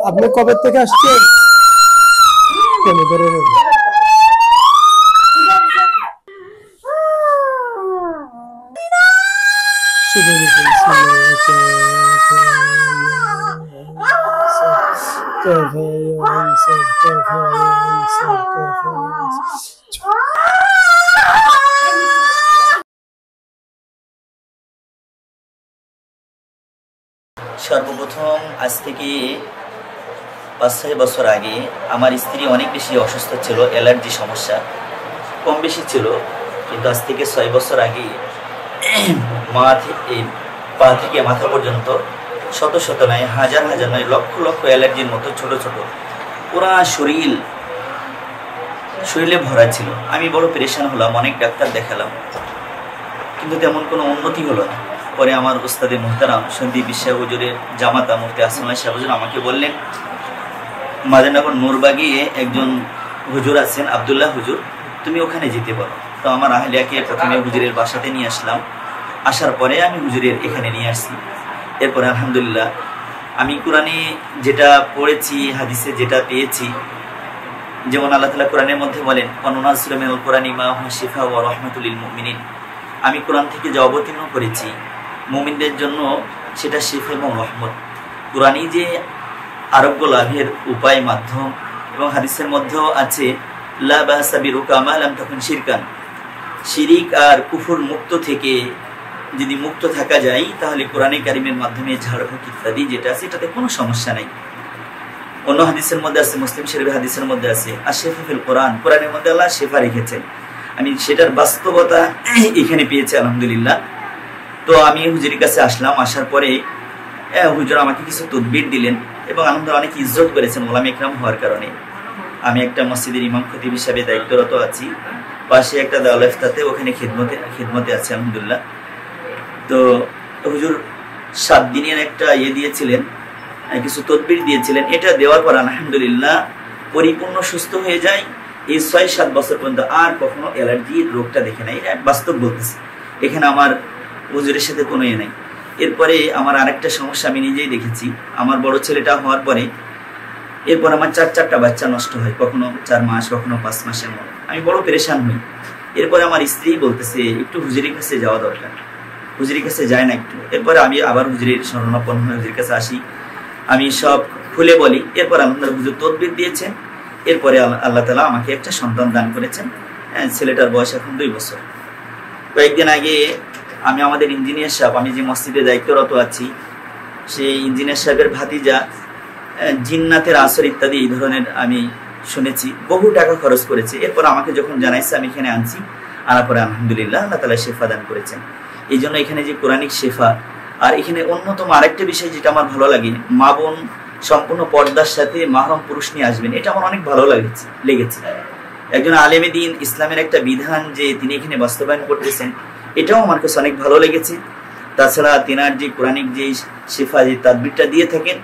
আপনি কবে থেকে আসছেন? কেন ধরে সর্বপ্রথম আজ থেকে ৫-৬ বছর আগে আমার স্ত্রী অনেক বেশি অসুস্থ ছিল, অ্যালার্জি সমস্যা কম বেশি ছিল, কিন্তু আজ থেকে ৬ বছর আগে পা থেকে মাথা পর্যন্ত শত শত নয়, হাজার হাজার নয়, লক্ষ লক্ষ অ্যালার্জির মতো ছোট ছোট পুরা শরীরে ভরা ছিল। আমি বড় পেরেশান হলাম, অনেক ডাক্তার দেখালাম, কিন্তু তেমন কোনো উন্নতি হলো না। পরে আমার উস্তাদে মুহতারাম সন্দীপ বিশ্বাস হুজুরের জামাতা মুফতি আসমাই সাহেব হুজুর আমাকে বললেন, মাদারনগর নূরবাগে একজন হুজুর আছেন আব্দুল্লাহ হুজুর, তুমি ওখানে যেতে পারো। তো আমার আহলিয়াকে প্রথমে হুজুরের বাসাতে নিয়ে আসলাম, আসার পরে আমি হুজুরের এখানে নিয়ে আসছি। এরপরে আলহামদুলিল্লাহ আমি কোরআনে যেটা পড়েছি, হাদিসে যেটা পেয়েছি, যেমন আল্লাহ তাআলা কোরআনের মধ্যে বলেন, ওয়ানুনাজ্জিলু মিনাল কোরআনি মা হুয়া শিফা ওয়া রাহমাতুল লিল মুমিনিন, আমি কোরআন থেকে যা অবতীর্ণ করেছি মুমিনদের জন্য সেটা শিফা এবং রহমত। কোরআনই যে আরোগ্য লাভের উপায়, মাধ্যম, এবং হাদিসের মধ্যেও আছে লা বাসা বিরুকা মা লাম তাকুন শিরকান, শিরিক আর কুফর মুক্ত থেকে যদি মুক্ত থাকা যায় তাহলে কোরআনে কারিমের মাধ্যমে ঝাড়ফুঁক ইত্যাদি যেটা আছে এটাতে কোনো সমস্যা নাই। অন্য হাদিসের মধ্যে আছে, মুসলিম শরীফের হাদিসের মধ্যে আছে আশিফা ফিল কোরআন, কোরআনের মধ্যে আল্লাহ শেফা রেখেছেন। আমি সেটার বাস্তবতা এখানে পেয়েছি আলহামদুলিল্লাহ। তো আমি হুজুরের কাছে আসলাম, আসার পরে হুজুর আমাকে কিছু তদবির দিলেন এবং আলহামদুলিল্লাহ অনেক ইজ্জত করেছেন ওলামা ইকরাম হওয়ার কারণে। আমি একটা মসজিদের ইমাম খতিব হিসাবে দায়িত্বরত আছি, পাশে একটা দাওয়াল ইফতাতে ওখানে খিদমতে আছি আলহামদুলিল্লাহ। তো হুজুর 7 দিনের একটা দিয়েছিলেন, কিছু তদবির দিয়েছিলেন। এটা দেওয়ার পর আলহামদুলিল্লাহ পরিপূর্ণ সুস্থ হয়ে যায়। এই 6-7 বছর পর্যন্ত আর কখনো অ্যালার্জির রোগটা দেখে নাই, এটা বাস্তব বলতেছি। এখানে আমার হুজুরের সাথে কোনো নাই। এরপরে আমার আরেকটা সমস্যা আমি নিজেই দেখেছি, আমার বড় ছেলেটা হওয়ার পরে এরপর আমার 4-4টা বাচ্চা নষ্ট হয়, কখনো 4 মাস, কখনো 5 মাসের মতো। আমি বড় পেরেশান হই। এরপরে আমার স্ত্রী বলতেছে একটু হুজুরের কাছে যাওয়া দরকার, হুজুরের কাছে যায় না একটু। এরপরে আমি আবার হুজুরের শরণাপন্ন হয়ে হুজুরের কাছে আসি, আমি সব খুলে বলি। এরপর আল্লাহ হুজুর তদবির দিয়েছেন। এরপরে আল্লাহ তাআলা আমাকে একটা সন্তান দান করেছেন। ছেলেটার বয়স এখন 2 বছর। কয়েকদিন আগে আমি আমাদের ইঞ্জিনিয়ার সাহেব, আমি যে মসজিদে দায়িত্বরত আছি, সেই ইঞ্জিনিয়ার সাহেবের ভাতিজা জিন্নাতের আসর ইত্যাদি এই ধরনের আমি শুনেছি, বহু টাকা খরচ করেছে। এরপর আমাকে যখন জানাইছে আমি এখানে আনছি, আনার পরে আলহামদুলিল্লাহ আল্লাহ তাআলা শেফা দান করেছেন। এই জন্য এখানে যে কোরআনিক শেফা, আর এখানে অন্যতম আরেকটা বিষয় যেটা আমার ভালো লাগে, মা বোন সম্পূর্ণ পর্দার সাথে মাহরম পুরুষ নিয়ে আসবেন, এটা আমার অনেক ভালো লেগেছে। একজন আলেমে দিন ইসলামের একটা বিধান যে তিনি এখানে বাস্তবায়ন করতেছেন, এটাও আমার কাছে অনেক ভালো লেগেছে। তাছাড়া তিনার যে কোরআনিক যে শিফা, যে তাদবিরটা দিয়ে থাকেন,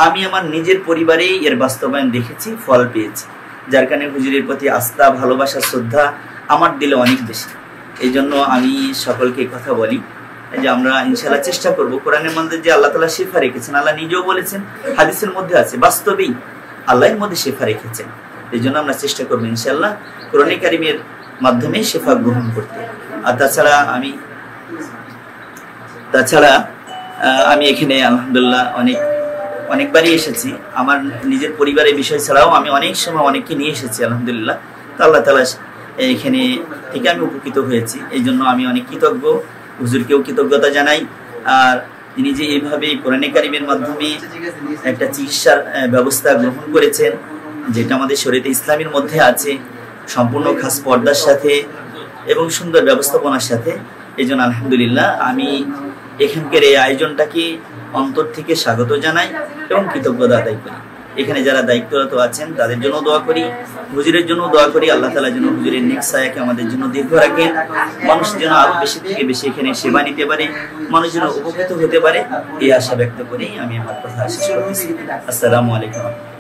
আমি আমার নিজের পরিবারেই এর বাস্তবায়ন দেখেছি, ফল পেয়েছি, যার কারণে হুজুরের প্রতি আস্থা, ভালোবাসা, শ্রদ্ধা আমার দিলে অনেক বেশি। এই জন্য আমি সকলকে কথা বলি যে আমরা ইনশাআল্লাহ চেষ্টা করব, কোরআনের মধ্যে যে আল্লাহ তাআলা শিফা রেখেছেন, আল্লাহ নিজেও বলেছেন, হাদিসের মধ্যে আছে, বাস্তবেই আল্লাহর মধ্যে শিফা রেখেছেন। এই জন্য আমরা চেষ্টা করবো ইনশাআল্লাহ কোরআনে কারিমের মাধ্যমে শিফা গ্রহণ করতে। আর তাছাড়া আমি এখানে আলহামদুলিল্লাহ অনেকবারই এসেছি। আমার নিজের পরিবারের বিষয় ছাড়াও আমি অনেক সময় অনেককে নিয়ে এসেছি আলহামদুলিল্লাহ। তো আল্লাহ তাআলা এখানে থেকে আমি উপকৃত হয়েছি, এই জন্য আমি অনেক কৃতজ্ঞ। হুজুরকেও কৃতজ্ঞতা জানাই। আর তিনি যে এইভাবে কোরআনে কারিমের মাধ্যমে একটা চিকিৎসার ব্যবস্থা গ্রহণ করেছেন, যেটা আমাদের শরীয়তে ইসলামের মধ্যে আছে, সম্পূর্ণ খাস পর্দার সাথে এবং সুন্দর ব্যবস্থাপনার সাথে, এই জন্য আলহামদুলিল্লাহ আমি এখানকার এই আয়োজনটাকে অন্তর থেকে স্বাগত জানাই এবং কৃতজ্ঞতা আদায় করি। এখানে যারা দায়িত্বরত আছেন তাদের জন্য দোয়া করি, হুজুরের জন্য দোয়া করি, আল্লাহ তাআলা যেন হুজুরের নেক ছায়াকে আমাদের জন্য দীর্ঘ রাখেন, মানুষ যেন আরো বেশি থেকে বেশি এখানে সেবা নিতে পারে, মানুষ যেন উপকৃত হতে পারে, এই আশা ব্যক্ত করেই আমি আমার কথা শেষ করতেছি। আসসালামু আলাইকুম।